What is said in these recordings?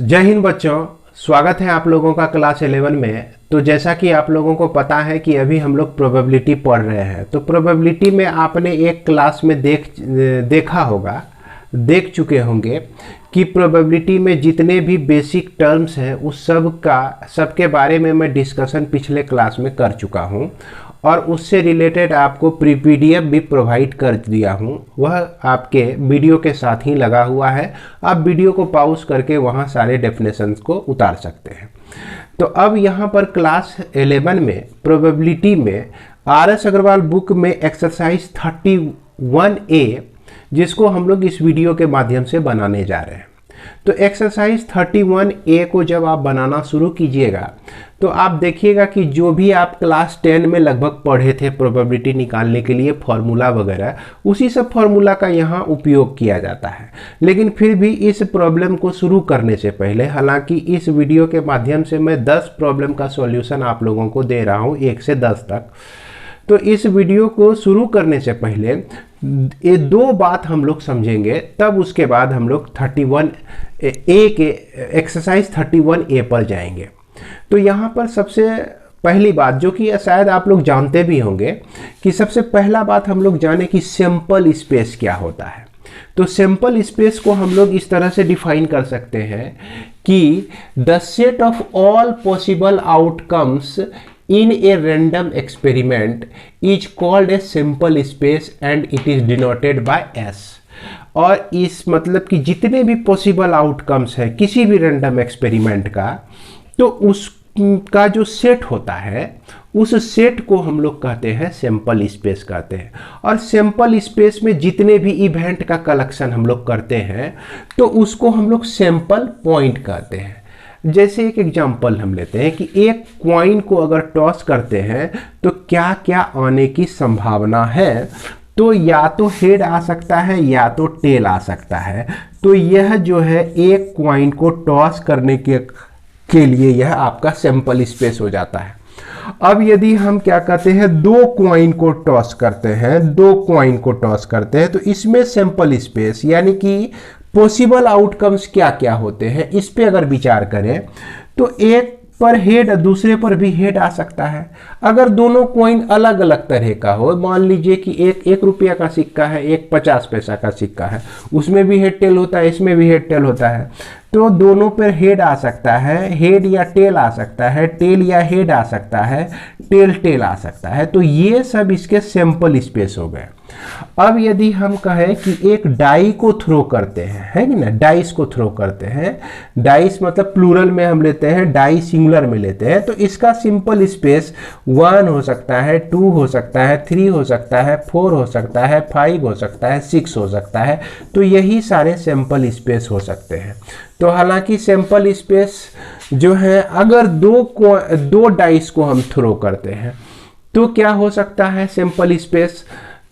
जय हिंद बच्चों, स्वागत है आप लोगों का क्लास 11 में। तो जैसा कि आप लोगों को पता है कि अभी हम लोग प्रोबेबिलिटी पढ़ रहे हैं। तो प्रोबेबिलिटी में आपने एक क्लास में देखा होगा, देख चुके होंगे कि प्रोबेबिलिटी में जितने भी बेसिक टर्म्स हैं उस सबके बारे में मैं डिस्कशन पिछले क्लास में कर चुका हूं और उससे रिलेटेड आपको पीडीएफ भी प्रोवाइड कर दिया हूं। वह आपके वीडियो के साथ ही लगा हुआ है। आप वीडियो को पॉज करके वहां सारे डेफिनेशंस को उतार सकते हैं। तो अब यहां पर क्लास 11 में प्रोबेबिलिटी में आर.एस. अग्रवाल बुक में एक्सरसाइज 31A, जिसको हम लोग इस वीडियो के माध्यम से बनाने जा रहे हैं। तो एक्सरसाइज 31A को जब आप बनाना शुरू कीजिएगा तो आप देखिएगा कि जो भी आप क्लास 10 में लगभग पढ़े थे प्रोबेबिलिटी निकालने के लिए फॉर्मूला वगैरह, उसी सब फॉर्मूला का यहाँ उपयोग किया जाता है। लेकिन फिर भी इस प्रॉब्लम को शुरू करने से पहले, हालांकि इस वीडियो के माध्यम से मैं 10 प्रॉब्लम का सॉल्यूशन आप लोगों को दे रहा हूँ 1 से 10 तक। तो इस वीडियो को शुरू करने से पहले ये 2 बात हम लोग समझेंगे, तब उसके बाद हम लोग 31A के एक्सरसाइज 31A पर जाएंगे। तो यहाँ पर सबसे पहली बात, जो कि शायद आप लोग जानते भी होंगे, कि सबसे पहला बात हम लोग जाने कि सैंपल स्पेस क्या होता है। तो सैंपल स्पेस को हम लोग इस तरह से डिफाइन कर सकते हैं कि the set of all possible outcomes in a random experiment is called a sample space and it is denoted by S। और इस मतलब कि जितने भी पॉसिबल आउटकम्स है किसी भी रैंडम एक्सपेरिमेंट का, तो उसका जो सेट होता है उस सेट को हम लोग कहते हैं सैंपल स्पेस कहते हैं। और सैंपल स्पेस में जितने भी इवेंट का कलेक्शन हम लोग करते हैं तो उसको हम लोग सैंपल पॉइंट कहते हैं। जैसे एक एग्जांपल हम लेते हैं कि एक कॉइन को अगर टॉस करते हैं तो क्या क्या आने की संभावना है। तो या तो हेड आ सकता है या तो टेल आ सकता है। तो यह जो है एक कॉइन को टॉस करने के लिए यह आपका सैंपल स्पेस हो जाता है। अब यदि हम क्या कहते हैं 2 कॉइन को टॉस करते हैं, 2 कॉइन को टॉस करते हैं, तो इसमें सैंपल स्पेस यानी कि पॉसिबल आउटकम्स क्या क्या होते हैं इस पे अगर विचार करें तो एक पर हेड दूसरे पर भी हेड आ सकता है। अगर दोनों कॉइन अलग अलग तरह का हो, मान लीजिए कि एक 1 रुपया का सिक्का है, एक 50 पैसा का सिक्का है, उसमें भी हेड टेल होता है, इसमें भी हेड टेल होता है, तो दोनों पर हेड आ सकता है, हेड या टेल आ सकता है, टेल या हेड आ सकता है, टेल टेल आ सकता है। तो ये सब इसके सैंपल स्पेस हो गए। अब यदि हम कहें कि एक डाई को थ्रो करते हैं, है कि ना, डाइस को थ्रो करते हैं, डाइस मतलब प्लूरल में हम लेते हैं, डाई सिंगुलर में लेते हैं, तो इसका सिंपल स्पेस 1 हो सकता है, 2 हो सकता है, 3 हो सकता है, 4 हो सकता है, 5 हो सकता है, 6 हो सकता है। तो यही सारे सैंपल स्पेस हो सकते हैं। तो हालांकि सैंपल स्पेस जो है, अगर दो डाइस को हम थ्रो करते हैं तो क्या हो सकता है सैंपल स्पेस,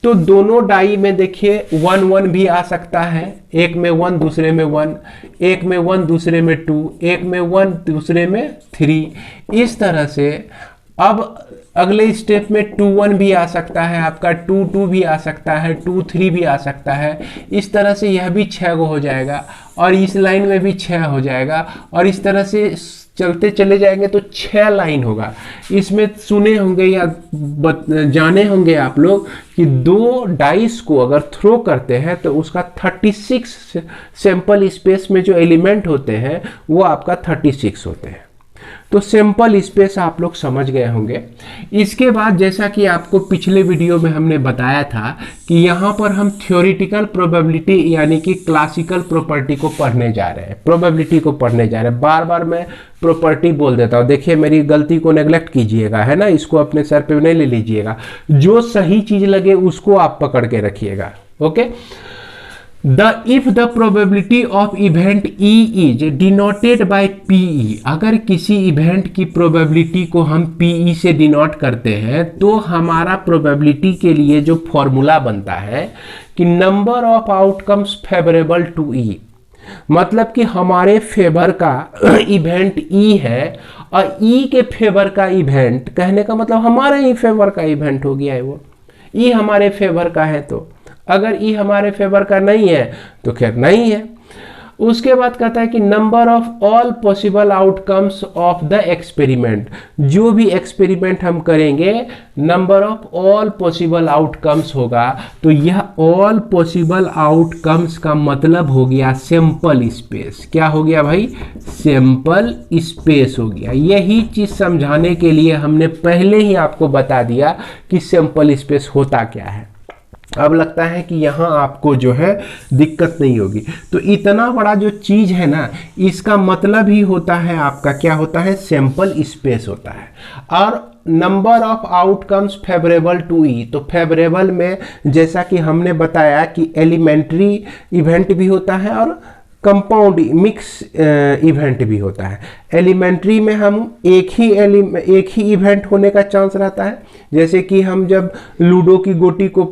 तो दोनों डाई में देखिए 1 1 भी आ सकता है, एक में 1 दूसरे में 1, एक में 1 दूसरे में 2, एक में 1 दूसरे में 3, इस तरह से। अब अगले स्टेप में 2 1 भी आ सकता है, आपका 2 2 भी आ सकता है, 2 3 भी आ सकता है। इस तरह से यह भी 6 गो हो जाएगा और इस लाइन में भी 6 हो जाएगा और इस तरह से चलते चले जाएंगे तो 6 लाइन होगा। इसमें सुने होंगे या जाने होंगे आप लोग कि 2 डाइस को अगर थ्रो करते हैं तो उसका 36 सैंपल स्पेस में जो एलिमेंट होते हैं वो आपका 36 होते हैं। तो सैंपल स्पेस आप लोग समझ गए होंगे। इसके बाद जैसा कि आपको पिछले वीडियो में हमने बताया था कि यहाँ पर हम थ्योरेटिकल प्रोबेबिलिटी यानी कि क्लासिकल प्रॉपर्टी को पढ़ने जा रहे हैं, प्रोबेबिलिटी को पढ़ने जा रहे हैं। बार बार मैं प्रॉपर्टी बोल देता हूँ, देखिए मेरी गलती को नेग्लेक्ट कीजिएगा, है ना, इसको अपने सर पे नहीं ले लीजिएगा। जो सही चीज लगे उसको आप पकड़ के रखिएगा। Okay, if the probability of event E is denoted by PE, अगर किसी इवेंट की प्रोबेबिलिटी को हम PE से डिनोट करते हैं तो हमारा प्रोबेबिलिटी के लिए जो फॉर्मूला बनता है कि number of outcomes favourable to E, मतलब कि हमारे फेवर का इवेंट E है और E के फेवर का इवेंट, कहने का मतलब हमारे ही फेवर का इवेंट हो गया है, वो E हमारे फेवर का है। तो अगर E हमारे फेवर का नहीं है तो खैर नहीं है। उसके बाद कहता है कि number of all possible outcomes of the experiment, जो भी एक्सपेरिमेंट हम करेंगे number of all possible outcomes होगा। तो यह ऑल पॉसिबल आउटकम्स का मतलब हो गया सैंपल स्पेस। क्या हो गया भाई? सैंपल स्पेस हो गया। यही चीज समझाने के लिए हमने पहले ही आपको बता दिया कि सैंपल स्पेस होता क्या है। अब लगता है कि यहाँ आपको जो है दिक्कत नहीं होगी। तो इतना बड़ा जो चीज़ है ना, इसका मतलब ही होता है आपका क्या होता है? सैंपल स्पेस होता है। और number of outcomes favourable to E, तो फेवरेबल में जैसा कि हमने बताया कि एलिमेंट्री इवेंट भी होता है और कंपाउंड मिक्स इवेंट भी होता है। एलिमेंट्री में हम एक ही इवेंट होने का चांस रहता है। जैसे कि हम जब लूडो की गोटी को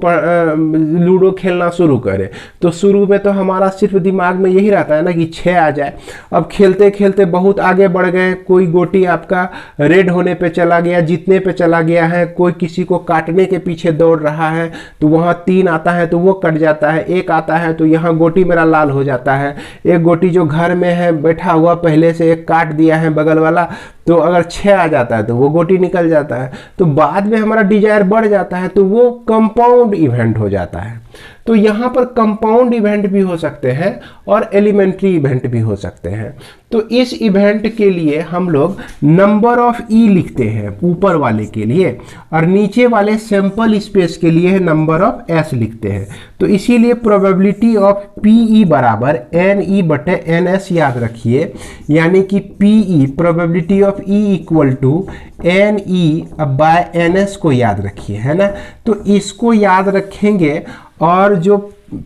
लूडो खेलना शुरू करें तो शुरू में तो हमारा सिर्फ दिमाग में यही रहता है ना कि 6 आ जाए। अब खेलते खेलते बहुत आगे बढ़ गए, कोई गोटी आपका रेड होने पे चला गया, जीतने पे चला गया है, कोई किसी को काटने के पीछे दौड़ रहा है तो वहाँ 3 आता है तो वो कट जाता है, 1 आता है तो यहाँ गोटी मेरा लाल हो जाता है, एक गोटी जो घर में है बैठा हुआ पहले से एक काट दिया है बगल वाला, तो अगर 6 आ जाता है तो वो गोटी निकल जाता है। तो बाद में हमारा डिजायर बढ़ जाता है तो वो कंपाउंड इवेंट हो जाता है। तो यहाँ पर कंपाउंड इवेंट भी हो सकते हैं और एलिमेंट्री इवेंट भी हो सकते हैं। तो इस इवेंट के लिए हम लोग नंबर ऑफ ई लिखते हैं ऊपर वाले के लिए, और नीचे वाले सैंपल स्पेस के लिए नंबर ऑफ एस लिखते हैं। तो इसीलिए प्रोबेबिलिटी ऑफ पी ई बराबर एन ई बटे एन एस याद रखिए, यानी कि P E probability of E equal to N E by N S को याद रखिए, है ना। तो इसको याद रखेंगे और जो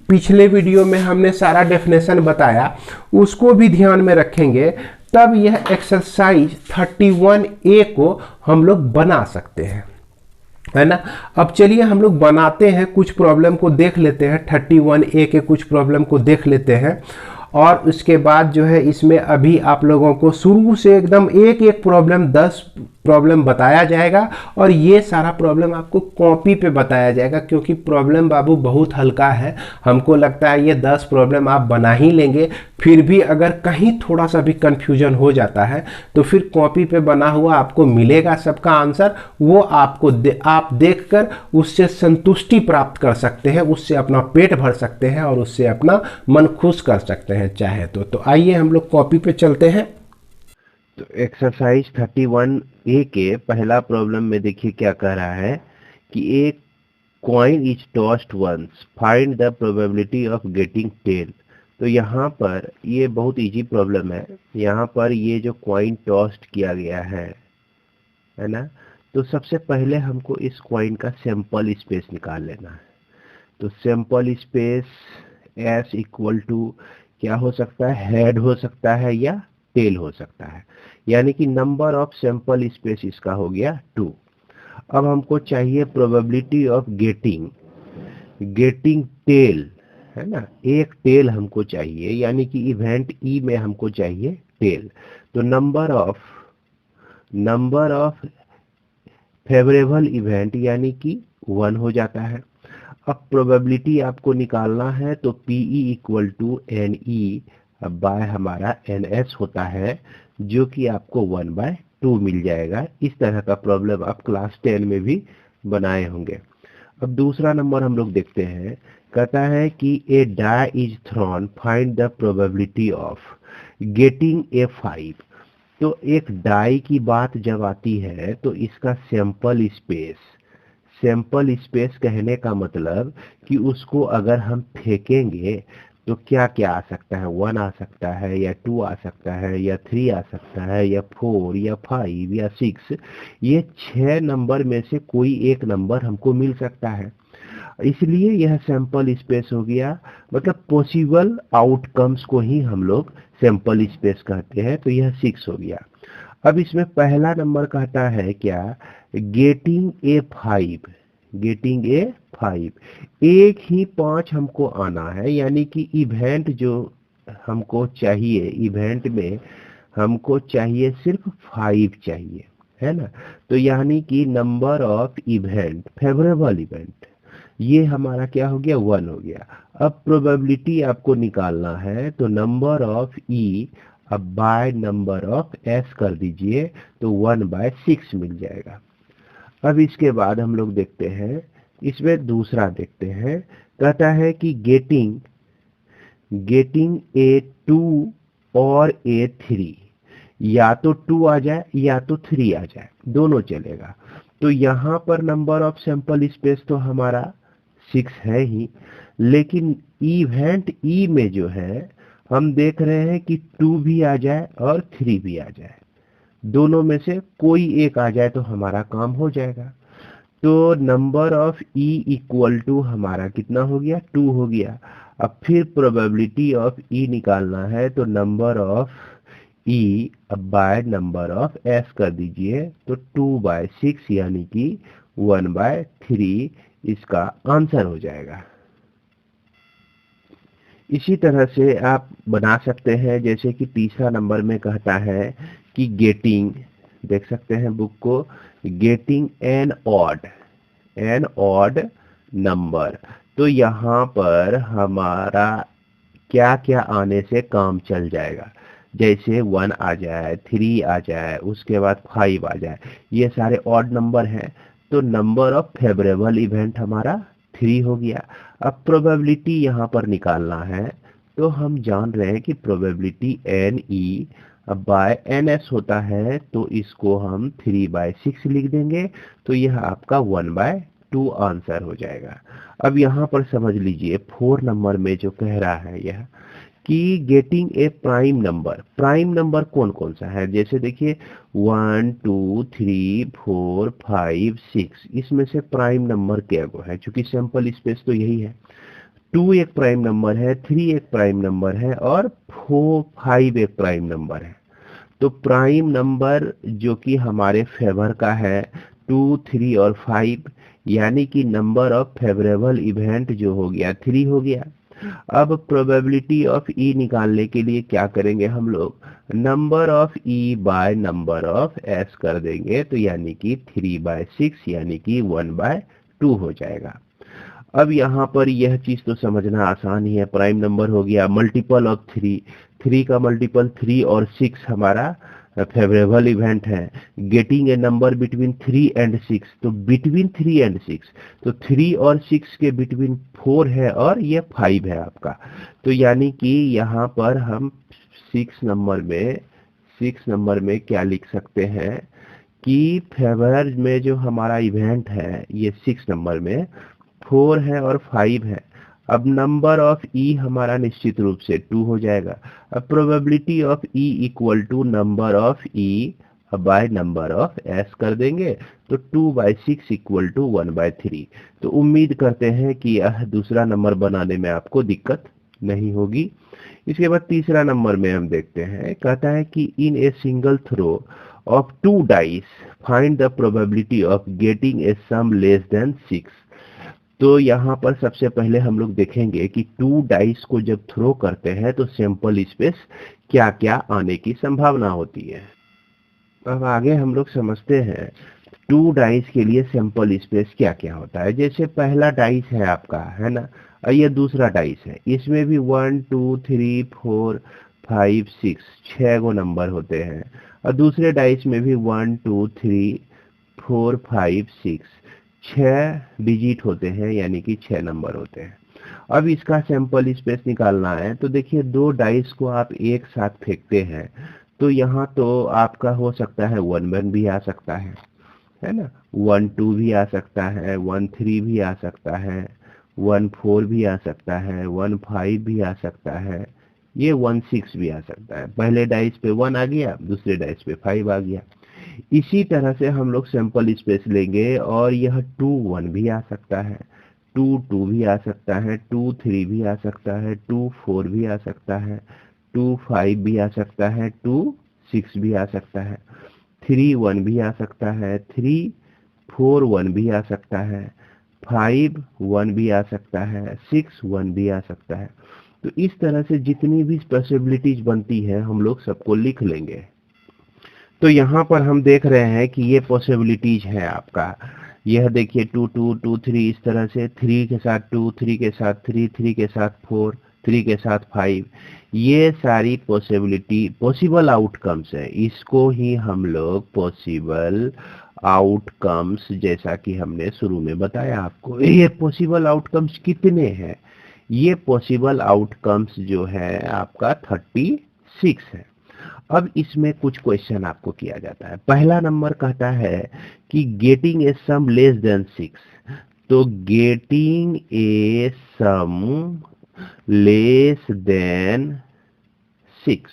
पिछले वीडियो में हमने सारा डेफिनेशन बताया उसको भी ध्यान में रखेंगे, तब यह एक्सरसाइज 31A को हम लोग बना सकते हैं, है ना। अब चलिए हम लोग बनाते हैं, कुछ प्रॉब्लम को देख लेते हैं, 31A के कुछ प्रॉब्लम को देख लेते हैं। और उसके बाद जो है इसमें अभी आप लोगों को शुरू से एकदम एक एक प्रॉब्लम 10 प्रॉब्लम बताया जाएगा और ये सारा प्रॉब्लम आपको कॉपी पे बताया जाएगा, क्योंकि प्रॉब्लम बाबू बहुत हल्का है। हमको लगता है ये 10 प्रॉब्लम आप बना ही लेंगे, फिर भी अगर कहीं थोड़ा सा भी कन्फ्यूजन हो जाता है तो फिर कॉपी पे बना हुआ आपको मिलेगा सबका आंसर, वो आपको आप देखकर उससे संतुष्टि प्राप्त कर सकते हैं, उससे अपना पेट भर सकते हैं और उससे अपना मन खुश कर सकते हैं चाहे तो आइए हम लोग कॉपी पे चलते हैं। तो एक्सरसाइज 31A के पहला प्रॉब्लम में देखिए क्या कह रहा है कि एक coin is tossed once, find the probability of getting tail. तो यहाँ पर ये बहुत इजी प्रॉब्लम है। यहाँ पर ये जो कॉइन टॉस्ड किया गया है ना, तो सबसे पहले हमको इस कॉइन का सैंपल स्पेस निकाल लेना है। तो sample space S equal to क्या हो सकता है? हेड हो सकता है या टेल हो सकता है, यानी कि नंबर ऑफ सैंपल स्पेस इसका हो गया 2। अब हमको चाहिए प्रोबेबिलिटी ऑफ गेटिंग टेल, है ना। एक टेल हमको चाहिए, यानी कि इवेंट ई में हमको चाहिए टेल। तो नंबर ऑफ फेवरेबल इवेंट यानी कि 1 हो जाता है। अब प्रोबेबिलिटी आपको निकालना है तो P E equal to N E by हमारा एन एस होता है, जो कि आपको 1/2 मिल जाएगा। इस तरह का प्रॉब्लम आप क्लास 10 में भी बनाए होंगे। अब दूसरा नंबर हम लोग देखते हैं, कहता है कि a die is thrown, find the probability of getting a 5। तो एक डाई की बात जब आती है तो इसका सैंपल स्पेस कहने का मतलब कि उसको अगर हम फेंकेंगे तो क्या क्या आ सकता है? 1 आ सकता है या 2 आ सकता है या 3 आ सकता है या 4 या 5 या 6। ये 6 नंबर में से कोई एक नंबर हमको मिल सकता है, इसलिए यह सैंपल स्पेस हो गया। मतलब पॉसिबल आउटकम्स को ही हम लोग सैंपल स्पेस कहते हैं। तो यह 6 हो गया। अब इसमें पहला नंबर कहता है क्या? Getting a 5। एक ही 5 हमको आना है, यानी कि इवेंट जो हमको चाहिए, इवेंट में हमको चाहिए सिर्फ 5 चाहिए, है ना। तो यानी कि number of event favourable event ये हमारा क्या हो गया, 1 हो गया। अब प्रोबेबिलिटी आपको निकालना है तो नंबर ऑफ ई अब बाय नंबर ऑफ एस कर दीजिए तो 1/6 मिल जाएगा। अब इसके बाद हम लोग देखते हैं, इसमें दूसरा देखते हैं। कहता है कि गेटिंग A2 और A3, या तो 2 आ जाए या तो 3 आ जाए, दोनों चलेगा। तो यहाँ पर नंबर ऑफ सैंपल स्पेस तो हमारा 6 है ही, लेकिन इवेंट ई में जो है हम देख रहे हैं कि 2 भी आ जाए और 3 भी आ जाए, दोनों में से कोई एक आ जाए तो हमारा काम हो जाएगा। तो number of E equal to हमारा कितना हो गया, 2 हो गया। अब फिर प्रोबेबिलिटी ऑफ ई निकालना है तो नंबर ऑफ ई अब बाय नंबर ऑफ एस कर दीजिए तो 2/6 यानी कि 1/3 इसका आंसर हो जाएगा। इसी तरह से आप बना सकते हैं, जैसे कि तीसरा नंबर में कहता है कि गेटिंग, देख सकते हैं बुक को, गेटिंग एन ऑड नंबर। तो यहाँ पर हमारा क्या क्या आने से काम चल जाएगा, जैसे 1 आ जाए, 3 आ जाए, उसके बाद 5 आ जाए, ये सारे ऑड नंबर हैं। तो नंबर ऑफ फेवरेबल इवेंट हमारा 3 हो गया। अब प्रोबेबिलिटी यहाँ पर निकालना है तो हम जान रहे हैं कि probability N E by N S होता है, तो इसको हम 3/6 लिख देंगे तो यह आपका 1/2 आंसर हो जाएगा। अब यहाँ पर समझ लीजिए 4 नंबर में जो कह रहा है यह कि गेटिंग ए प्राइम नंबर कौन कौन सा है, जैसे देखिए 1 2 3 4 5 6, इसमें से प्राइम नंबर क्या वो है, क्योंकि सैंपल स्पेस तो यही है। 2 एक प्राइम नंबर है, 3 एक प्राइम नंबर है और 5 एक प्राइम नंबर है। तो प्राइम नंबर जो कि हमारे फेवर का है 2 3 और 5, यानी कि नंबर ऑफ फेवरेबल इवेंट जो हो गया 3 हो गया। अब प्रोबेबिलिटी ऑफ ई निकालने के लिए क्या करेंगे हम लोग, number of E by number of S कर देंगे तो यानी कि 3/6 यानी कि 1/2 हो जाएगा। अब यहाँ पर यह चीज तो समझना आसान ही है, प्राइम नंबर हो गया, मल्टीपल ऑफ 3 का मल्टीपल 3 और 6 हमारा फेवरेबल इवेंट है। Getting a number between 3 and 6, तो बिटवीन 3 एंड 6, तो 3 और 6 के बिटवीन 4 है और ये 5 है आपका। तो यानी कि यहाँ पर हम 6 नंबर में क्या लिख सकते हैं कि फेवर में जो हमारा इवेंट है ये 6 नंबर में 4 है और 5 है। अब नंबर ऑफ ई हमारा निश्चित रूप से 2 हो जाएगा। अब probability of E equal to number of E by number of S कर देंगे तो 2/6 इक्वल टू 1/3। तो उम्मीद करते हैं कि यह दूसरा नंबर बनाने में आपको दिक्कत नहीं होगी। इसके बाद तीसरा नंबर में हम देखते हैं, कहता है कि in a single throw of 2 dice find the probability of getting a sum less than 6। तो यहाँ पर सबसे पहले हम लोग देखेंगे कि 2 डाइस को जब थ्रो करते हैं तो सैंपल स्पेस क्या क्या आने की संभावना होती है। अब आगे हम लोग समझते हैं 2 डाइस के लिए सैंपल स्पेस क्या क्या होता है। जैसे पहला डाइस है आपका, है ना, और ये दूसरा डाइस है, इसमें भी 1 2 3 4 5 6 गो नंबर होते हैं, और दूसरे डाइस में भी 1 2 3 4 5 6 डिजिट होते हैं, यानी कि 6 नंबर होते हैं। अब इसका सैंपल स्पेस निकालना है तो देखिए 2 डाइस को आप एक साथ फेंकते हैं तो यहाँ तो आपका हो सकता है 1 1 भी आ सकता है ना, 1 2 भी आ सकता है, 1 3 भी आ सकता है, 1 4 भी आ सकता है, 1 5 भी आ सकता है, ये 1 6 भी आ सकता है। पहले डाइस पे 1 आ गया, दूसरे डाइस पे 5 आ गया। इसी तरह से हम लोग सैंपल स्पेस लेंगे और यह 2 1 भी आ सकता है, 2 2 भी आ सकता है, 2 3 भी आ सकता है, 2 4 भी आ सकता है, 2 5 भी आ सकता है, 2 6 भी आ सकता है, 3 1 भी आ सकता है, 3 4 1 भी आ सकता है, 5 1 भी आ सकता है, 6 1 भी आ सकता है। तो इस तरह से जितनी भी पॉसिबिलिटीज बनती है हम लोग सबको लिख लेंगे। तो यहाँ पर हम देख रहे हैं कि ये पॉसिबिलिटीज है आपका, यह देखिए 2 2 2 3 इस तरह से 3 के साथ 2, 3 के साथ 3, 3 के साथ 4, 3 के साथ 5, ये सारी पॉसिबल आउटकम्स है। इसको ही हम लोग पॉसिबल आउटकम्स, जैसा कि हमने शुरू में बताया आपको, ये पॉसिबल आउटकम्स कितने हैं? ये पॉसिबल आउटकम्स जो है आपका 36 है। अब इसमें कुछ क्वेश्चन आपको किया जाता है। पहला नंबर कहता है कि getting a sum less than 6, तो getting a sum less than 6,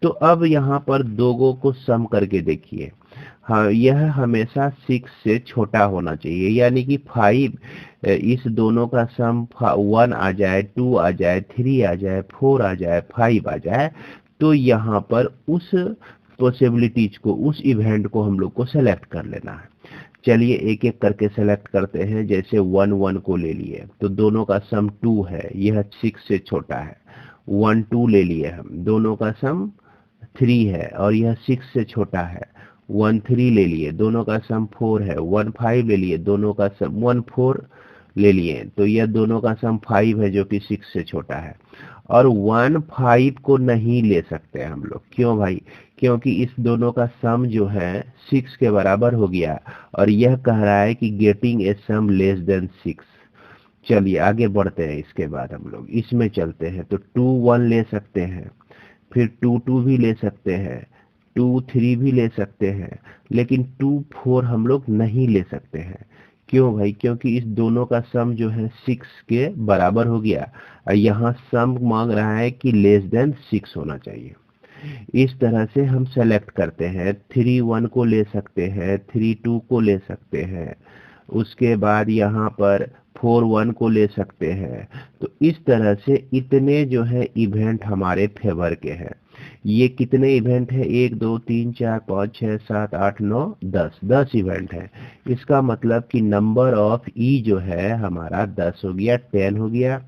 तो अब यहाँ पर दोगों को सम करके देखिए। हाँ, यह हमेशा 6 से छोटा होना चाहिए, यानी कि 5, इस दोनों का सम 1 आ जाए, 2 आ जाए, 3 आ जाए, 4 आ जाए, 5 आ जाए, तो यहाँ पर उस पॉसिबिलिटीज को, उस इवेंट को हम लोग को सेलेक्ट कर लेना है। चलिए एक एक करके सेलेक्ट करते हैं। जैसे 1 1 को ले लिए तो दोनों का सम 2 है, यह 6 से छोटा है। 1 2 ले लिए हम, दोनों का सम 3 है और यह 6 से छोटा है। 1 3 ले लिए, दोनों का सम 4 है। 1 5 ले लिए, दोनों का सम 1 4 ले लिए, तो यह दोनों का सम 5 है जो कि 6 से छोटा है। और 1 5 को नहीं ले सकते हम लोग, क्यों भाई? क्योंकि इस दोनों का सम जो है 6 के बराबर हो गया और यह कह रहा है कि getting a sum less than 6। चलिए आगे बढ़ते हैं। इसके बाद हम लोग इसमें चलते हैं, तो 2 1 ले सकते हैं, फिर 2 2 भी ले सकते हैं, 2 3 भी ले सकते हैं, लेकिन 2 4 हम लोग नहीं ले सकते हैं। क्यों भाई? क्योंकि इस दोनों का सम जो है 6 के बराबर हो गया और यहाँ सम मांग रहा है कि लेस देन 6 होना चाहिए। इस तरह से हम सेलेक्ट करते हैं। 3 1 को ले सकते हैं, 3 2 को ले सकते हैं, उसके बाद यहाँ पर 4 1 को ले सकते हैं। तो इस तरह से इतने जो है इवेंट हमारे फेवर के हैं। ये कितने इवेंट है? 1 2 3 4 5 6 7 8 9 10 इवेंट है। इसका मतलब कि नंबर ऑफ ई जो है हमारा 10 हो गया, 10 हो गया।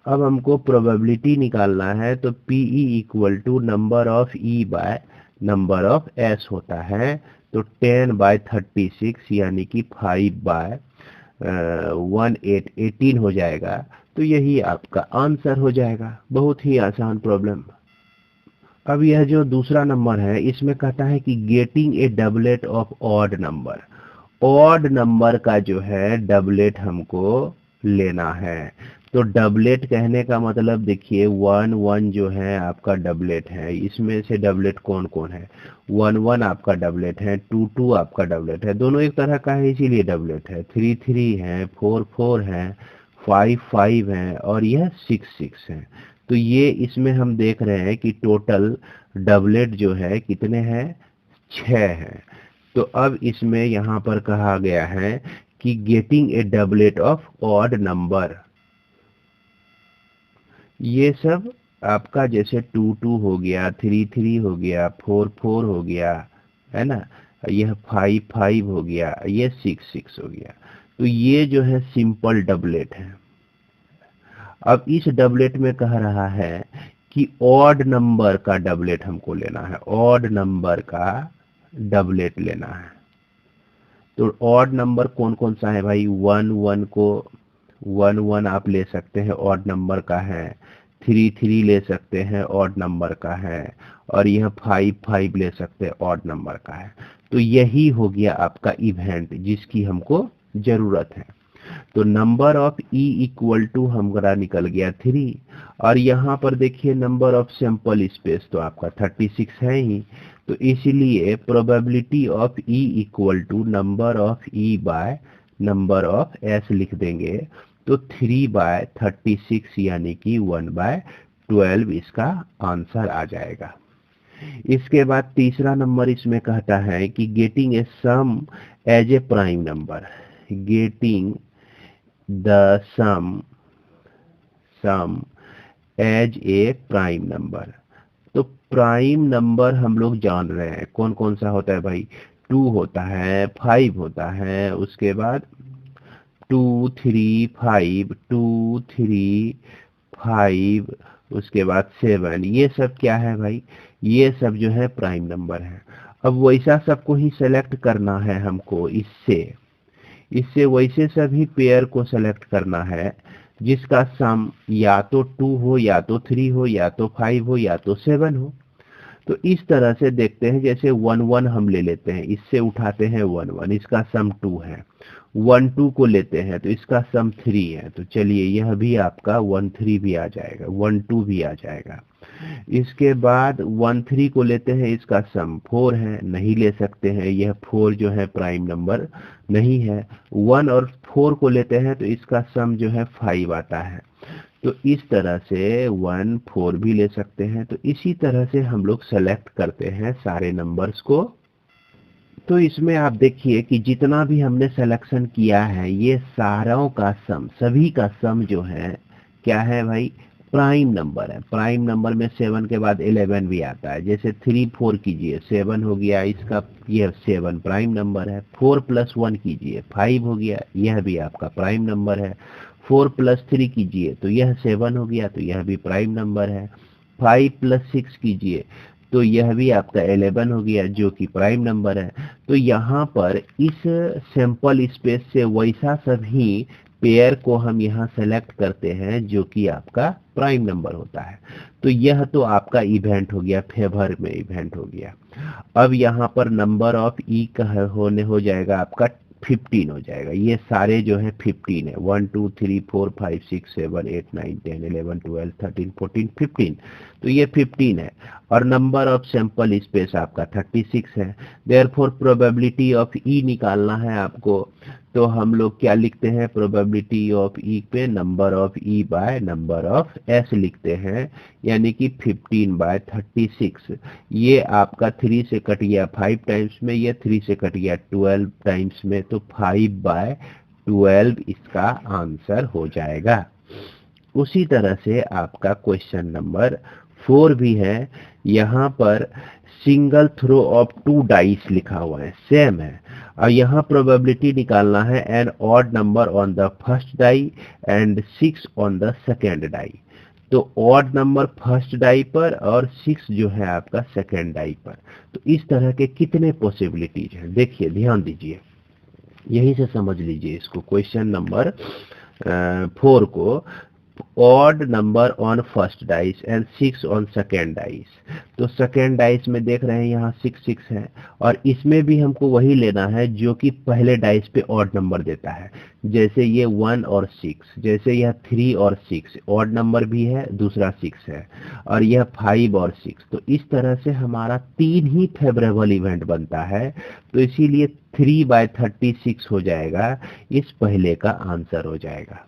अब हमको प्रोबेबिलिटी निकालना है, तो P E equal to number of E by number of S होता है। तो 10 बाय 36 यानी कि 5 बाय 18 हो जाएगा। तो यही आपका आंसर हो जाएगा। बहुत ही आसान प्रॉब्लम। अब यह जो दूसरा नंबर है, इसमें कहता है कि getting A doublet of odd number. Odd number का जो है डबलेट हमको लेना है। तो डबलेट कहने का मतलब देखिए 1 1 जो है आपका डबलेट है। इसमें से डबलेट कौन कौन है? 1 1 आपका डबलेट है, 2 2 आपका डबलेट है, दोनों एक तरह का है इसीलिए डबलेट है। 3 3 है, 4 4 है, 5 5 है और यह 6 6 है। तो ये इसमें हम देख रहे हैं कि टोटल डबलेट जो है कितने हैं? 6 है। तो अब इसमें यहाँ पर कहा गया है कि getting A doublet of odd number. ये सब आपका जैसे 2 2 हो गया, 3 3 हो गया, 4 4 हो गया, है ना, यह 5 5 हो गया, ये 6 6 हो गया। तो ये जो है सिंपल डबलेट है। अब इस डबलेट में कह रहा है कि ऑड नंबर का डबलेट हमको लेना है। ऑड नंबर का डबलेट लेना है। तो ऑड नंबर कौन कौन सा है भाई? 1 1 को 1 1 आप ले सकते हैं, ऑड नंबर का है। 3 3 ले सकते हैं, ऑड नंबर का है। और यह 5 5 ले सकते हैं, ऑड नंबर का है। तो यही हो गया आपका इवेंट जिसकी हमको जरूरत है। तो number of E equal to हमारा निकल गया 3। और यहाँ पर देखिए नंबर ऑफ सैंपल स्पेस तो आपका 36 है ही। तो इसीलिए probability of E equal to number of E by number of S लिख देंगे। तो 3 बाय 36 यानी कि 1 बाय 12 इसका आंसर आ जाएगा। इसके बाद तीसरा नंबर इसमें कहता है कि getting a sum as a prime number. Getting the sum as a prime number. तो प्राइम नंबर हम लोग जान रहे हैं कौन कौन सा होता है भाई? 2 होता है, 5 होता है, उसके बाद 2 3 5, 2 3 5, उसके बाद 7। ये सब क्या है भाई? ये सब जो है प्राइम नंबर है। अब वैसा सबको ही सेलेक्ट करना है हमको। इससे इससे वैसे सभी पेयर को सेलेक्ट करना है जिसका सम या तो 2 हो, या तो 3 हो, या तो 5 हो, या तो 7 हो। तो इस तरह से देखते हैं, जैसे 1 1 हम ले लेते हैं, इससे उठाते हैं 1 1, इसका सम 2 है। 1 2 को लेते हैं तो इसका सम 3 है। तो चलिए यह भी आपका 1 3 भी आ जाएगा, 1 2 भी आ जाएगा। इसके बाद 1 3 को लेते हैं, इसका सम 4 है, नहीं ले सकते हैं, यह 4 जो है प्राइम नंबर नहीं है। 1 और 4 को लेते हैं तो इसका सम जो है 5 आता है। तो इस तरह से 1 4 भी ले सकते हैं। तो इसी तरह से हम लोग सेलेक्ट करते हैं सारे नंबर्स को। तो इसमें आप देखिए कि जितना भी हमने सिलेक्शन किया है, ये सारों का सम, सभी का सम जो है क्या है भाई, प्राइम नंबर है। प्राइम नंबर में 7 के बाद 11 भी आता है। जैसे 3 4 कीजिए, 7 हो गया, इसका ये 7 प्राइम नंबर है। 4 + 1 कीजिए, 5 हो गया, यह भी आपका प्राइम नंबर है। 4 + 3 कीजिए तो यह 7 हो गया, तो यह भी प्राइम नंबर है। 5 + 6 कीजिए तो यह भी आपका 11 हो गया, जो कि प्राइम नंबर है। तो यहाँ पर इस सैंपल स्पेस से वैसा सभी पेयर को हम यहाँ सेलेक्ट करते हैं जो कि आपका प्राइम नंबर होता है। तो यह तो आपका इवेंट हो गया, फेवर में इवेंट हो गया। अब यहाँ पर नंबर ऑफ ई का होने हो जाएगा आपका 15 हो जाएगा। ये सारे जो है 15 है, 1 2 3 4 5 6 7 8 9 10 11 12 13 14 15। तो ये 15 है। और नंबर ऑफ सैंपल स्पेस आपका 36 है। देयरफॉर प्रोबेबिलिटी ऑफ ई निकालना है आपको। तो हम लोग क्या लिखते हैं, प्रोबेबिलिटी ऑफ ई पे number of E by number of S लिखते हैं, यानी कि 15/36। ये आपका 3 से कट गया 5 टाइम्स में, ये 3 से कट गया 12 टाइम्स में, तो 5/12 इसका आंसर हो जाएगा। उसी तरह से आपका क्वेश्चन नंबर 4 भी है। यहाँ पर सिंगल थ्रो ऑफ 2 डाइस लिखा हुआ है, सेम है। और यहाँ प्रोबेबिलिटी निकालना है an odd number on the first die and 6 on the second die. तो ऑड नंबर फर्स्ट डाई पर और 6 जो है आपका सेकेंड डाई पर। तो इस तरह के कितने पॉसिबिलिटीज हैं, देखिए ध्यान दीजिए, यहीं से समझ लीजिए इसको। क्वेश्चन नंबर 4 को, odd number on first dice and 6 on second dice. तो सेकेंड डाइस में देख रहे हैं यहाँ 6 6 है, और इसमें भी हमको वही लेना है जो कि पहले डाइस पे ऑड नंबर देता है। जैसे ये 1 और 6, जैसे यह 3 और 6 ऑड नंबर भी है, दूसरा 6 है, और यह 5 और 6। तो इस तरह से हमारा 3 ही फेवरेबल इवेंट बनता है। तो इसीलिए 3/36 हो जाएगा, इस पहले का आंसर हो जाएगा।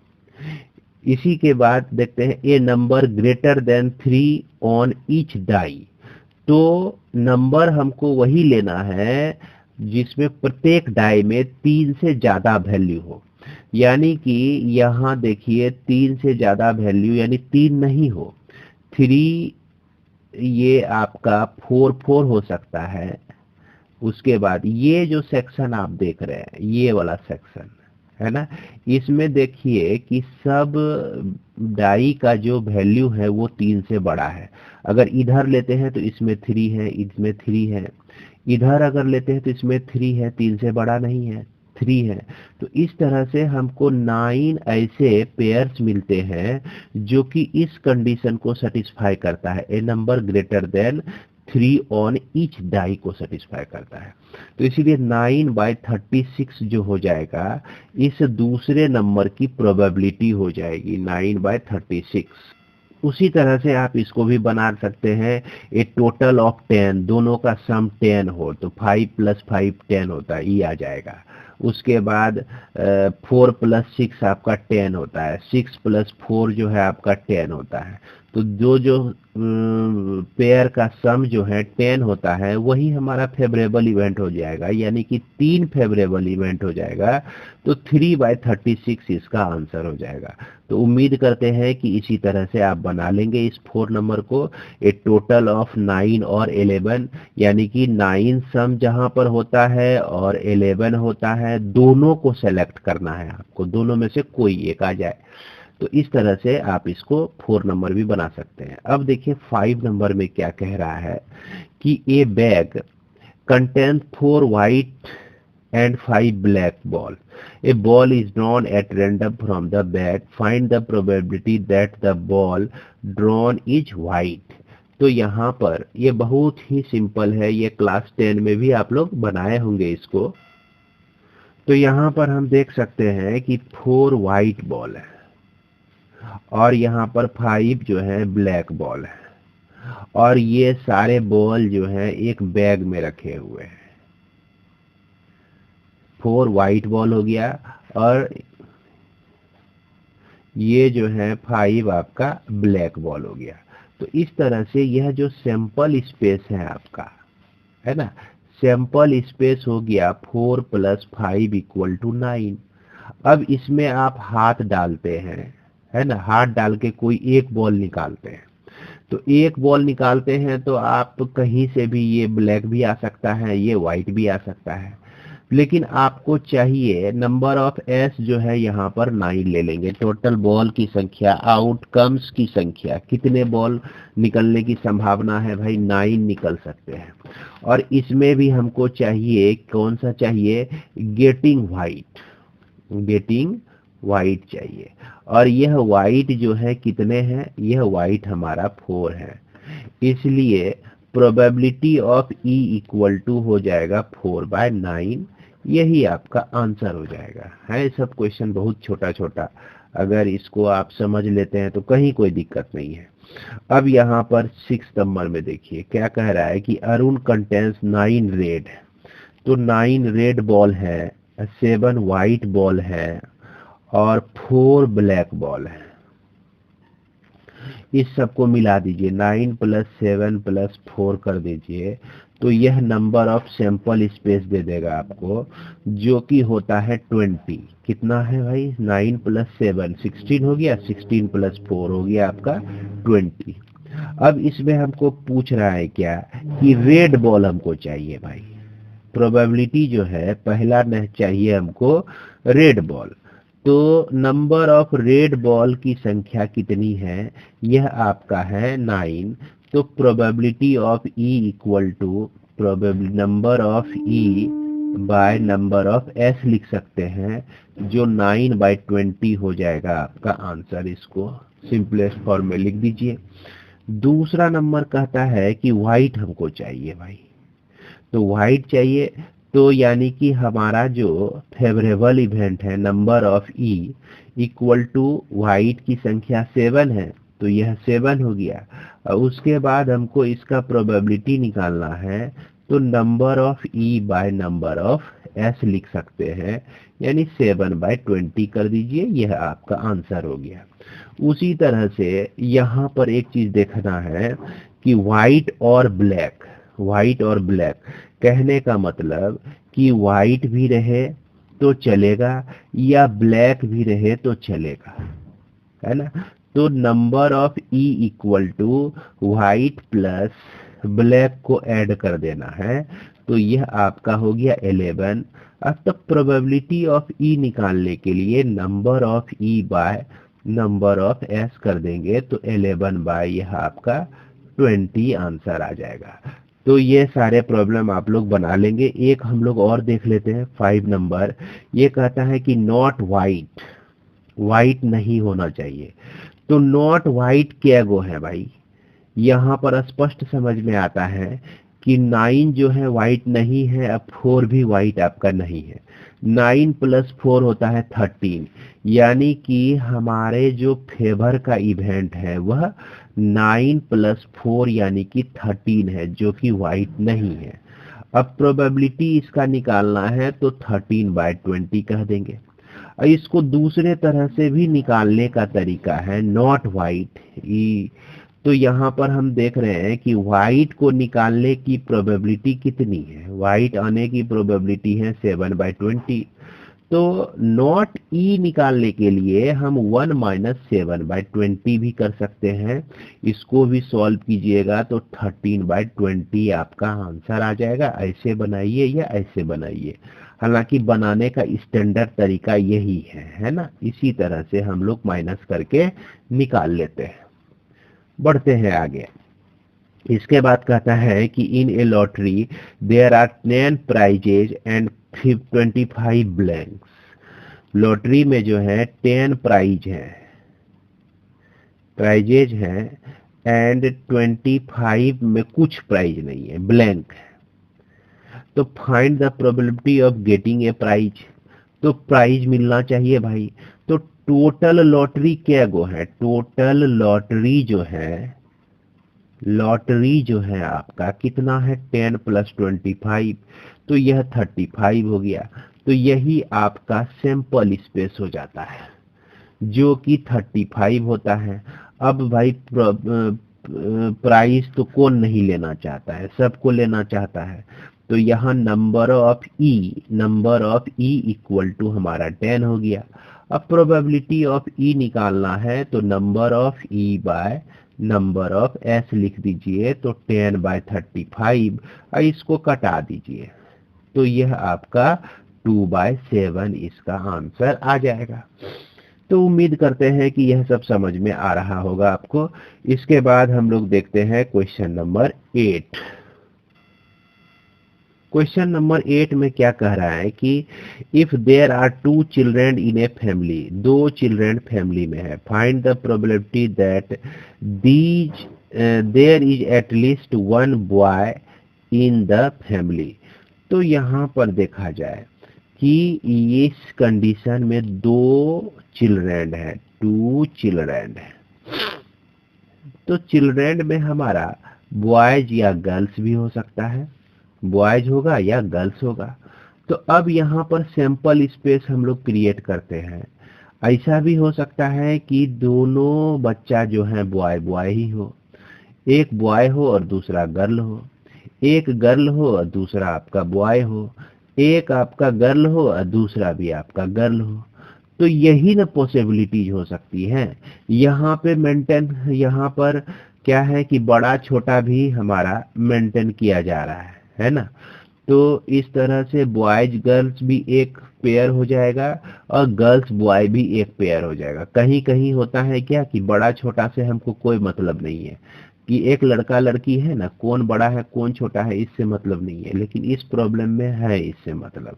इसी के बाद देखते हैं a number greater than 3 on each die. तो नंबर हमको वही लेना है जिसमें प्रत्येक डाई में 3 से ज्यादा वैल्यू हो। यानी कि यहाँ देखिए 3 से ज्यादा वैल्यू, यानी 3 नहीं हो, 3, ये आपका 4 4 हो सकता है। उसके बाद ये जो सेक्शन आप देख रहे हैं, ये वाला सेक्शन है ना, इसमें देखिए कि सब डाई का जो वैल्यू है वो 3 से बड़ा है। अगर इधर लेते हैं तो इसमें 3 है, इसमें 3 है। इधर अगर लेते हैं तो इसमें 3 है, 3 से बड़ा नहीं है, 3 है। तो इस तरह से हमको 9 ऐसे पेयर्स मिलते हैं जो कि इस कंडीशन को सेटिस्फाई करता है, a number greater than 3 on each die को सेटिस्फाई करता है। तो इसीलिए 9/36 जो हो जाएगा, इस दूसरे नंबर की प्रोबेबिलिटी हो जाएगी 9/36। उसी तरह से आप इसको भी बना सकते हैं, ए टोटल ऑफ 10, दोनों का सम 10 हो तो 5 + 5 10 होता है, ये आ जाएगा। उसके बाद 4 + 6 आपका 10 होता है, 6 + 4 जो है आपका 10 होता है। तो जो पेयर का सम जो है 10 होता है, वही हमारा फेवरेबल इवेंट हो जाएगा, यानी कि 3 फेवरेबल इवेंट हो जाएगा। तो 3/36 इसका आंसर हो जाएगा। तो उम्मीद करते हैं कि इसी तरह से आप बना लेंगे इस 4 नंबर को। ए टोटल ऑफ 9 और 11, यानी कि 9 सम जहां पर होता है और 11 होता है, दोनों को सेलेक्ट करना है आपको, दोनों में से कोई एक आ जाए। तो इस तरह से आप इसको 4 नंबर भी बना सकते हैं। अब देखिए 5 नंबर में क्या कह रहा है कि ए bag contain 4 white and 5 black ball. A ball is drawn at random from the bag. Find the probability that the ball drawn is white. तो यहाँ पर ये बहुत ही सिंपल है, ये क्लास 10 में भी आप लोग बनाए होंगे इसको। तो यहाँ पर हम देख सकते हैं कि 4 व्हाइट बॉल है और यहाँ पर 5 जो है ब्लैक बॉल है, और ये सारे बॉल जो है एक बैग में रखे हुए हैं। 4 व्हाइट बॉल हो गया और ये जो है 5 आपका ब्लैक बॉल हो गया। तो इस तरह से यह जो सैंपल स्पेस है आपका, है ना, सैंपल स्पेस हो गया 4 + 5 = 9। अब इसमें आप हाथ डालते हैं, है ना, हाथ डाल के कोई एक बॉल निकालते हैं। तो एक बॉल निकालते हैं तो आप कहीं से भी, ये ब्लैक भी आ सकता है, ये व्हाइट भी आ सकता है, लेकिन आपको चाहिए नंबर ऑफ एस जो है यहाँ पर 9 ले लेंगे। टोटल बॉल की संख्या, आउटकम्स की संख्या, कितने बॉल निकलने की संभावना है भाई, 9 निकल सकते हैं। और इसमें भी हमको चाहिए, कौन सा चाहिए, गेटिंग व्हाइट चाहिए। और यह व्हाइट जो है कितने हैं, यह व्हाइट हमारा 4 है, इसलिए प्रोबेबिलिटी ऑफ ई = हो जाएगा 4/9। यही आपका आंसर हो जाएगा। है सब क्वेश्चन बहुत छोटा छोटा, अगर इसको आप समझ लेते हैं तो कहीं कोई दिक्कत नहीं है। अब यहाँ पर 6 नंबर में देखिए क्या कह रहा है कि अरुण कंटेन्स 9 रेड। तो 9 रेड बॉल है, 7 व्हाइट बॉल है और 4 ब्लैक बॉल है। इस सबको मिला दीजिए, 9 + 7 + 4 कर दीजिए, तो यह नंबर ऑफ सैंपल स्पेस दे देगा आपको, जो कि होता है 20। कितना है भाई, 9 + 7 16 हो गया, 16 + 4 हो गया आपका 20। अब इसमें हमको पूछ रहा है क्या कि रेड बॉल हमको चाहिए भाई। प्रोबेबिलिटी जो है पहला न चाहिए हमको रेड बॉल। तो नंबर ऑफ रेड बॉल की संख्या कितनी है, यह आपका है 9। तो probability of E = number of E by number of S लिख सकते हैं, जो 9/20 हो जाएगा आपका आंसर। इसको सिंपलेस्ट फॉर्म में लिख दीजिए। दूसरा नंबर कहता है कि व्हाइट हमको चाहिए भाई। तो व्हाइट चाहिए, तो यानी कि हमारा जो फेवरेबल इवेंट है, नंबर ऑफ ई = व्हाइट की संख्या 7 है, तो यह 7 हो गया। और उसके बाद हमको इसका प्रोबेबिलिटी निकालना है, तो number of E by number of S लिख सकते हैं, यानी 7/20 कर दीजिए, यह आपका आंसर हो गया। उसी तरह से यहाँ पर एक चीज देखना है कि व्हाइट और ब्लैक कहने का मतलब कि व्हाइट भी रहे तो चलेगा या ब्लैक भी रहे तो चलेगा, है ना। तो number of E = white + black को ऐड कर देना है, तो यह आपका हो गया 11। अब तक प्रोबेबिलिटी ऑफ ई निकालने के लिए number of E by number of S कर देंगे, तो 11 यह आपका 20 आंसर आ जाएगा। तो ये सारे प्रॉब्लम आप लोग बना लेंगे। एक हम लोग और देख लेते हैं 5 नंबर। ये कहता है कि नॉट व्हाइट नहीं होना चाहिए। तो नॉट व्हाइट क्या गो है भाई, यहाँ पर स्पष्ट समझ में आता है कि 9 जो है व्हाइट नहीं है, अब 4 भी व्हाइट आपका नहीं है। 9 + 4 होता है 13, यानी कि हमारे जो फेवर का इवेंट है वह 9 + 4 यानी कि 13 है, जो कि व्हाइट नहीं है। अब प्रोबेबिलिटी इसका निकालना है, तो 13/20 कह देंगे। और इसको दूसरे तरह से भी निकालने का तरीका है, नॉट व्हाइट। तो यहाँ पर हम देख रहे हैं कि व्हाइट को निकालने की प्रोबेबिलिटी कितनी है, व्हाइट आने की प्रोबेबिलिटी है 7/20। तो नॉट ई निकालने के लिए हम 1 - 7/20 भी कर सकते हैं। इसको भी सॉल्व कीजिएगा तो 13/20 आपका आंसर आ जाएगा। ऐसे बनाइए या ऐसे बनाइए, हालांकि बनाने का स्टैंडर्ड तरीका यही है ना। इसी तरह से हम लोग माइनस करके निकाल लेते हैं। बढ़ते हैं आगे। इसके बाद कहता है कि in a lottery there are 10 prizes and 25 blanks. Lottery में जो है 10 प्राइजेज हैं एंड 25 में कुछ प्राइज नहीं है, ब्लैंक है। तो find the probability of getting a prize, तो प्राइज मिलना चाहिए भाई। तो टोटल लॉटरी क्या गो है, टोटल लॉटरी जो है आपका कितना है, 10 + 25, तो यह 35 हो गया। तो यही आपका सैंपल स्पेस हो जाता है जो कि 35 होता है। अब भाई प्राइस तो कौन नहीं लेना चाहता है, सबको लेना चाहता है। तो यहाँ number of E equal to हमारा 10 हो गया। अब प्रोबेबिलिटी ऑफ ई निकालना है तो number of E by number of S लिख दीजिए, तो 10/35 और इसको कटा दीजिए, तो यह आपका 2/7 इसका आंसर आ जाएगा। तो उम्मीद करते हैं कि यह सब समझ में आ रहा होगा आपको। इसके बाद हम लोग देखते हैं क्वेश्चन नंबर 8। क्वेश्चन नंबर 8 में क्या कह रहा है कि if there are 2 children in a family, 2 children family में है, find the probability that these there is at least 1 boy in the family. तो यहाँ पर देखा जाए कि इस कंडीशन में 2 चिल्ड्रन है, 2 चिल्ड्रन है। तो चिल्ड्रन में हमारा बॉयज या गर्ल्स भी हो सकता है, बॉयज होगा या गर्ल्स होगा। तो अब यहाँ पर सैंपल स्पेस हम लोग क्रिएट करते हैं। ऐसा भी हो सकता है कि दोनों बच्चा जो है बॉय बॉय ही हो, एक बॉय हो और दूसरा गर्ल हो, एक गर्ल हो और दूसरा आपका बॉय हो, एक आपका गर्ल हो और दूसरा भी आपका गर्ल हो। तो यही ना पॉसिबिलिटीज हो सकती हैं। यहाँ पे यहाँ पर क्या है कि बड़ा छोटा भी हमारा मेंटेन किया जा रहा है ना। तो इस तरह से बॉयज गर्ल्स भी एक पेयर हो जाएगा और गर्ल्स बॉय भी एक पेयर हो जाएगा। कहीं कहीं होता है क्या कि बड़ा छोटा से हमको कोई मतलब नहीं है, कि एक लड़का लड़की है ना, कौन बड़ा है कौन छोटा है इससे मतलब नहीं है, लेकिन इस प्रॉब्लम में है इससे मतलब।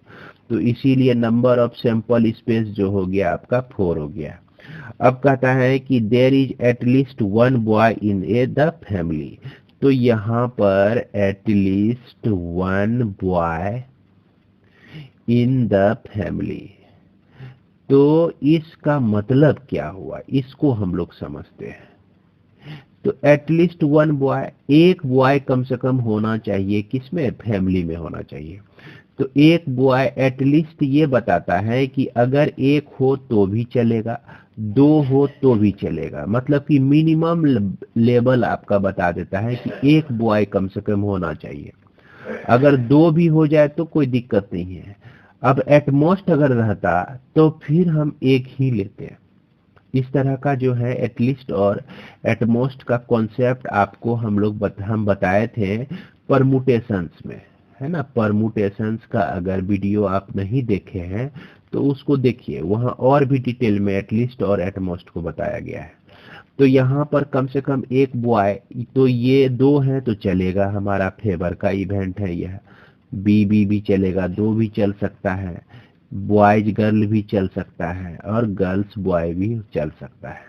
तो इसीलिए नंबर ऑफ सैंपल स्पेस जो हो गया आपका 4 हो गया। अब कहता है कि there is at least 1 boy in a the family. तो यहाँ पर at least 1 boy in the family, तो इसका मतलब क्या हुआ, इसको हम लोग समझते हैं। तो एटलीस्ट 1 बॉय, एक बॉय कम से कम होना चाहिए, किसमें, फैमिली में होना चाहिए। तो एक बॉय एटलीस्ट ये बताता है कि अगर एक हो तो भी चलेगा, 2 हो तो भी चलेगा, मतलब कि मिनिमम लेवल आपका बता देता है कि एक बॉय कम से कम होना चाहिए। अगर 2 भी हो जाए तो कोई दिक्कत नहीं है। अब एटमोस्ट अगर रहता तो फिर हम एक ही लेते हैं। इस तरह का जो है एटलीस्ट और एटमोस्ट का कॉन्सेप्ट आपको हम बताए थे परमुटेशंस में, है ना। परमुटेशंस का अगर वीडियो आप नहीं देखे हैं तो उसको देखिए, वहाँ और भी डिटेल में एटलीस्ट और एटमोस्ट को बताया गया है। तो यहाँ पर कम से कम एक बॉय, तो ये 2 है तो चलेगा, हमारा फेवर का इवेंट है यह। बी भी चलेगा, 2 भी चल सकता है, बॉयज गर्ल भी चल सकता है और गर्ल्स बॉय भी चल सकता है।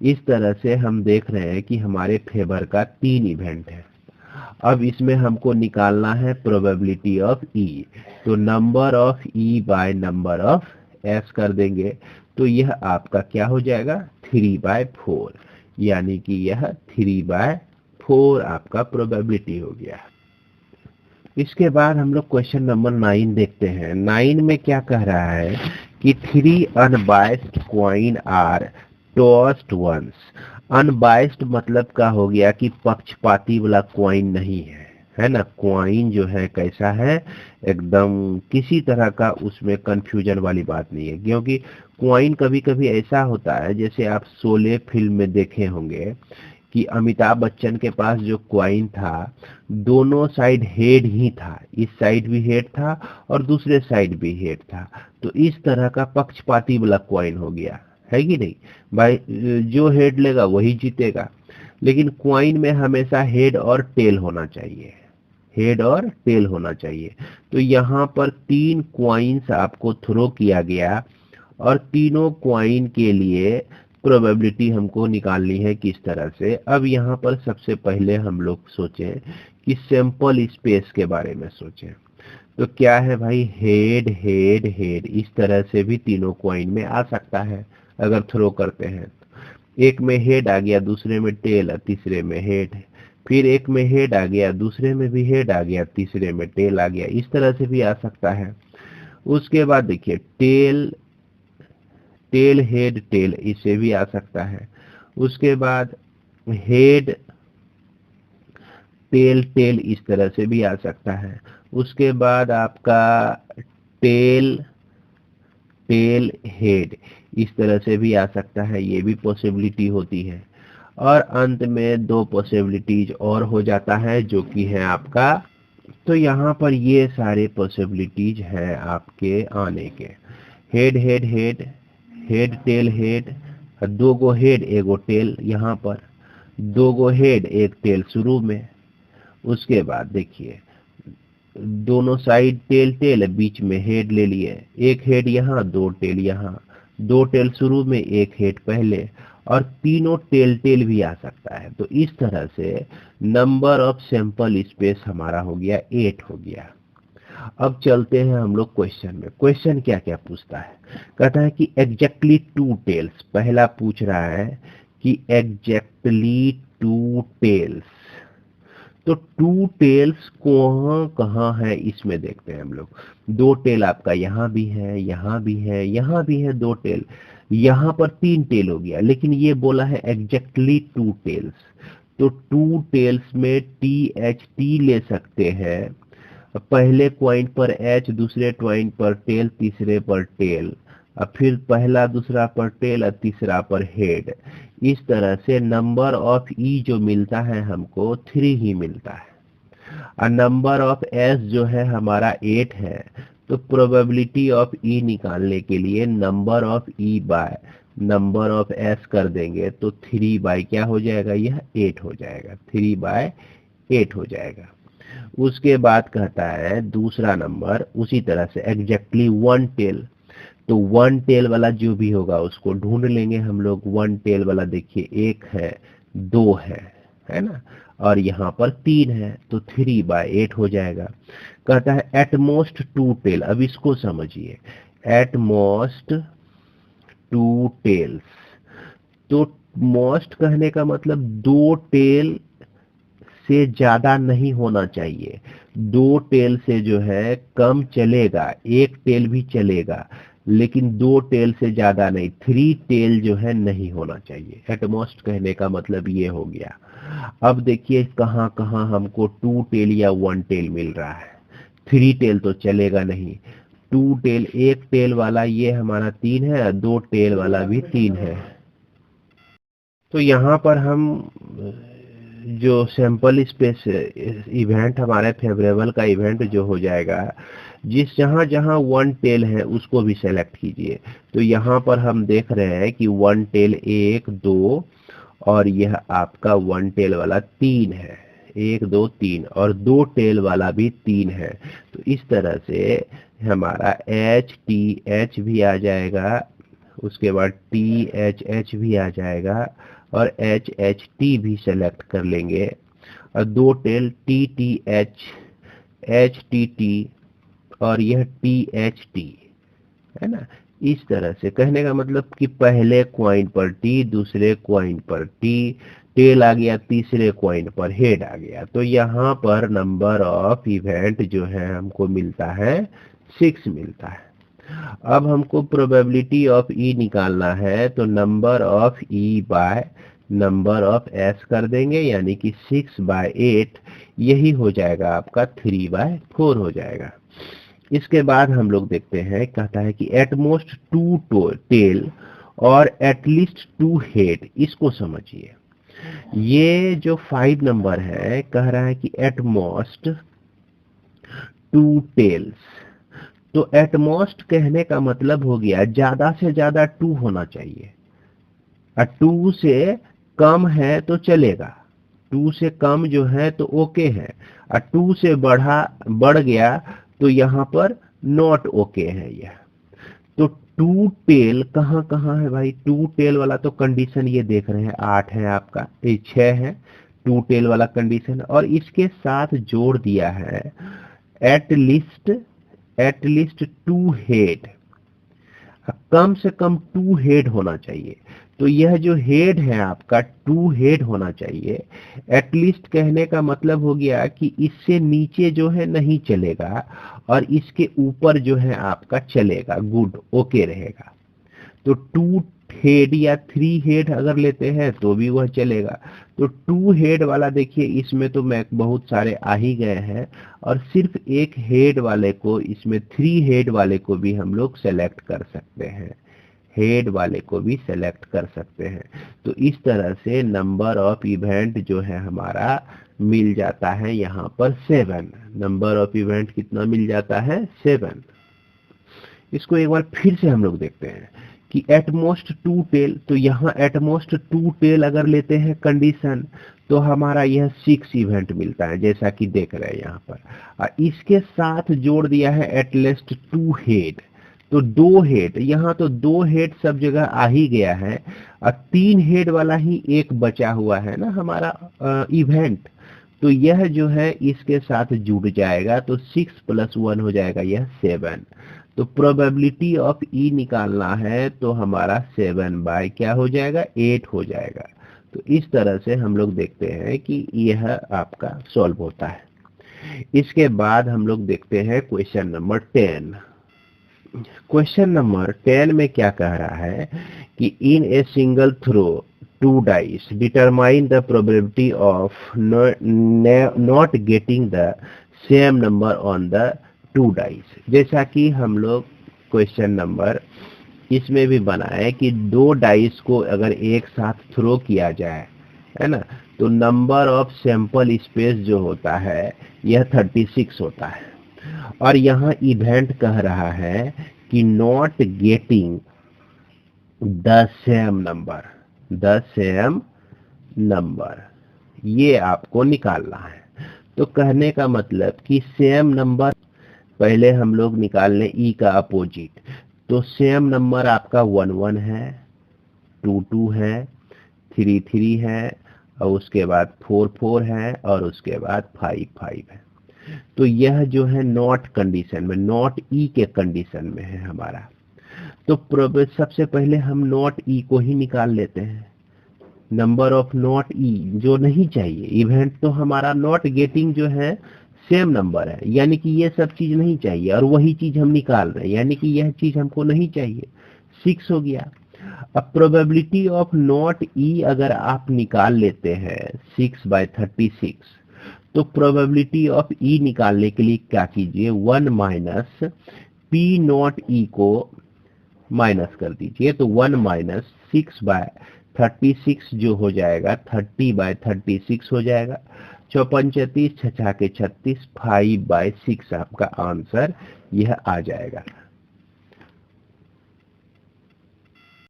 इस तरह से हम देख रहे हैं कि हमारे फेवर का 3 इवेंट है। अब इसमें हमको निकालना है प्रोबेबिलिटी ऑफ ई। तो number of E by number of S कर देंगे, तो यह आपका क्या हो जाएगा, 3/4, यानी कि यह 3/4 आपका प्रोबेबिलिटी हो गया। इसके बाद हम लोग क्वेश्चन नंबर 9 देखते हैं। 9 में क्या कह रहा है कि 3 unbiased coin are tossed once. Unbiased मतलब का हो गया कि पक्षपाती वाला कॉइन नहीं है ना। कॉइन जो है कैसा है, एकदम किसी तरह का उसमें कंफ्यूजन वाली बात नहीं है, क्योंकि कॉइन कभी कभी ऐसा होता है, जैसे आप शोले फिल्म में देखे होंगे कि अमिताभ बच्चन के पास जो कॉइन था, दोनों साइड हेड ही था, इस साइड भी हेड था और दूसरे साइड भी हेड था। तो इस तरह का पक्षपाती वाला कॉइन हो गया, है कि नहीं भाई, जो हेड लेगा वही जीतेगा। लेकिन क्वाइन में हमेशा हेड और टेल होना चाहिए, हेड और टेल होना चाहिए। तो यहाँ पर 3 क्वाइंस आपको थ्रो किया गया और तीनों क्वाइन के लिए प्रोबेबिलिटी हमको निकालनी है किस तरह से। अब यहाँ पर सबसे पहले हम लोग सोचें कि सैंपल स्पेस के बारे में सोचें। तो क्या है भाई, हेड हेड हेड, इस तरह से भी तीनों क्वाइन में आ सकता है अगर थ्रो करते हैं। एक में हेड आ गया, दूसरे में टेल, तीसरे में हेड, फिर एक में हेड आ गया, दूसरे में भी हेड आ गया, तीसरे में टेल आ गया, इस तरह से भी आ सकता है। उसके बाद देखिए टेल टेल हेड टेल, इसे भी आ सकता है। उसके बाद हेड टेल टेल, इस तरह से भी आ सकता है। उसके बाद आपका टेल टेल हेड, इस तरह से भी आ सकता है, ये भी पॉसिबिलिटी होती है। और अंत में 2 पॉसिबिलिटीज और हो जाता है जो कि है आपका, तो यहाँ पर ये सारे पॉसिबिलिटीज है आपके आने के, head head head, head tail head, 2 गो हेड 1 गो टेल, यहाँ पर 2 गो हेड 1 टेल शुरू में। उसके बाद देखिए दोनों साइड टेल टेल, बीच में हेड ले लिए, 1 हेड यहाँ 2 टेल यहाँ, 2 टेल शुरू में 1 हेड पहले, और तीनों टेल टेल भी आ सकता है। तो इस तरह से नंबर ऑफ सैंपल स्पेस हमारा हो गया 8 हो गया। अब चलते हैं हम लोग क्वेश्चन में। क्वेश्चन क्या क्या पूछता है, कहता है कि एग्जैक्टली 2 टेल्स, पहला पूछ रहा है कि एग्जैक्टली 2 टेल्स। तो 2 टेल्स कहाँ कहाँ है इसमें देखते हैं हम लोग। 2 टेल आपका यहाँ भी है, यहाँ भी है, यहाँ भी है 2 टेल, यहाँ पर 3 टेल हो गया, लेकिन ये बोला है एग्जैक्टली 2 टेल्स। तो 2 टेल्स में THT ले सकते हैं, पहले पॉइंट पर एच, दूसरे पॉइंट पर टेल, तीसरे पर टेल, और फिर पहला दूसरा पर टेल और तीसरा पर हेड। इस तरह से नंबर ऑफ ई जो मिलता है हमको 3 ही मिलता है, और नंबर ऑफ एस जो है हमारा 8 है। तो प्रोबेबिलिटी ऑफ ई निकालने के लिए number of E by number of S कर देंगे, तो 3 बाय क्या हो जाएगा, यह 8 हो जाएगा, 3 बाय 8 हो जाएगा। उसके बाद कहता है दूसरा नंबर उसी तरह से एग्जैक्टली 1 टेल। तो 1 टेल वाला जो भी होगा उसको ढूंढ लेंगे हम लोग। 1 टेल वाला देखिए 1 है, 2 है ना, और यहाँ पर 3 है, तो 3 बाय 8 हो जाएगा। कहता है एटमोस्ट 2 टेल, अब इसको समझिए, एटमोस्ट 2 टेल्स। तो मोस्ट कहने का मतलब 2 टेल से ज्यादा नहीं होना चाहिए, 2 टेल से जो है कम चलेगा, 1 टेल भी चलेगा, लेकिन 2 टेल से ज्यादा नहीं, 3 टेल जो है नहीं होना चाहिए। एटमोस्ट कहने का मतलब ये हो गया। अब देखिए कहाँ कहाँ हमको 2 टेल या 1 टेल मिल रहा है। 3 टेल तो चलेगा नहीं, 2 टेल, 1 टेल वाला ये हमारा 3 है, 2 टेल वाला भी 3 है। तो यहाँ पर हम जो सैंपल स्पेस इवेंट हमारे फेवरेबल का इवेंट जो हो जाएगा, जिस जहाँ जहाँ 1 टेल है उसको भी सेलेक्ट कीजिए। तो यहाँ पर हम देख रहे हैं कि 1 टेल 1 2, और यह आपका 1 टेल वाला 3 है, 1 2 3, और 2 टेल वाला भी 3 है। तो इस तरह से हमारा HTH भी आ जाएगा, उसके बाद THH भी आ जाएगा, और HHT भी सेलेक्ट कर लेंगे, और 2 टेल TTH, HTT, और यह THT है ना। इस तरह से कहने का मतलब कि पहले क्वाइन पर T, दूसरे क्वाइन पर T, टेल आ गया, तीसरे क्वाइन पर हेड आ गया। तो यहाँ पर नंबर ऑफ इवेंट जो है हमको मिलता है 6 मिलता है। अब हमको प्रोबेबिलिटी ऑफ ई निकालना है, तो number of E by number of S कर देंगे, यानी कि 6 बाय 8, यही हो जाएगा आपका 3 बाय 4 हो जाएगा। इसके बाद हम लोग देखते हैं, कहता है कि एटमोस्ट 2 टेल और एटलीस्ट 2 हेड, इसको समझिए। ये जो 5 नंबर है कह रहा है कि एटमोस्ट 2 टेल्स। तो एटमोस्ट कहने का मतलब हो गया ज्यादा से ज्यादा 2 होना चाहिए, और 2 से कम है तो चलेगा, 2 से कम जो है तो ओके है, और 2 से बढ़ गया तो यहाँ पर नॉट ओके है यह। तो टू टेल कहाँ कहाँ है भाई? टू टेल वाला तो कंडीशन ये देख रहे हैं 8 है आपका, ये 6 है टू टेल वाला कंडीशन, और इसके साथ जोड़ दिया है एट लीस्ट 2 हेड, कम से कम 2 हेड होना चाहिए। तो यह जो हेड है आपका 2 हेड होना चाहिए। एटलीस्ट कहने का मतलब हो गया कि इससे नीचे जो है नहीं चलेगा और इसके ऊपर जो है आपका चलेगा, गुड ओके रहेगा। तो 2 हेड या 3 हेड अगर लेते हैं तो भी वह चलेगा। तो 2 हेड वाला देखिए इसमें तो मैं बहुत सारे आ ही गए हैं, और सिर्फ एक हेड वाले को, इसमें 3 हेड वाले को भी हम लोग सेलेक्ट कर सकते हैं, हेड वाले को भी सेलेक्ट कर सकते हैं। तो इस तरह से नंबर ऑफ इवेंट जो है हमारा मिल जाता है यहाँ पर 7। नंबर ऑफ इवेंट कितना मिल जाता है? 7। इसको एक बार फिर से हम लोग देखते हैं कि एटमोस्ट 2 टेल, तो यहाँ एटमोस्ट 2 टेल अगर लेते हैं कंडीशन तो हमारा यह 6 इवेंट मिलता है, जैसा कि देख रहे हैं यहाँ पर। इसके साथ जोड़ दिया है एटलीस्ट 2 हेड, तो 2 हेड, यहाँ तो 2 हेड सब जगह आ ही गया है, और 3 हेड वाला ही एक बचा हुआ है ना हमारा इवेंट। तो यह जो है इसके साथ जुड़ जाएगा, तो 6 + 1 हो जाएगा यह 7। तो प्रोबेबिलिटी ऑफ ई निकालना है तो हमारा 7 क्या हो जाएगा? 8 हो जाएगा। तो इस तरह से हम लोग देखते हैं कि यह आपका सॉल्व होता है। इसके बाद हम लोग देखते हैं क्वेश्चन नंबर 10। क्वेश्चन नंबर 10 में क्या कह रहा है कि in a single throw 2 dice determine the probability of not getting the same number on the 2 dice. जैसा कि हम लोग क्वेश्चन नंबर इसमें भी बनाए कि 2 डाइस को अगर एक साथ थ्रो किया जाए, है ना, तो नंबर ऑफ सैंपल स्पेस जो होता है यह 36 होता है। और यहाँ इवेंट कह रहा है कि not getting the same number, ये आपको निकालना है। तो कहने का मतलब कि सेम नंबर, पहले हम लोग निकाल लें ई का अपोजिट। तो सेम नंबर आपका 1 1 है, 2 2 है, 3 3 है, और उसके बाद 4 4 है, और उसके बाद 5 5 है। तो यह जो है नॉट कंडीशन में, नॉट ई के कंडीशन में है हमारा। तो सबसे पहले हम नॉट ई को ही निकाल लेते हैं। नंबर ऑफ नॉट ई जो नहीं चाहिए, इवेंट तो हमारा नॉट गेटिंग जो है सेम नंबर है, यानी कि ये सब चीज नहीं चाहिए, और वही चीज हम निकाल रहे हैं, यानी कि यह चीज हमको नहीं चाहिए। 6 हो गया। अब प्रोबेबिलिटी ऑफ नॉट ई अगर आप निकाल लेते हैं 6/36, तो प्रोबेबिलिटी ऑफ ई निकालने के लिए क्या कीजिए, 1 माइनस पी नॉट ई को माइनस कर दीजिए। तो 1 माइनस 6/36 जो हो जाएगा 30/36 हो जाएगा। 4 5 36, 6 6 36, 5/6 आपका आंसर यह आ जाएगा।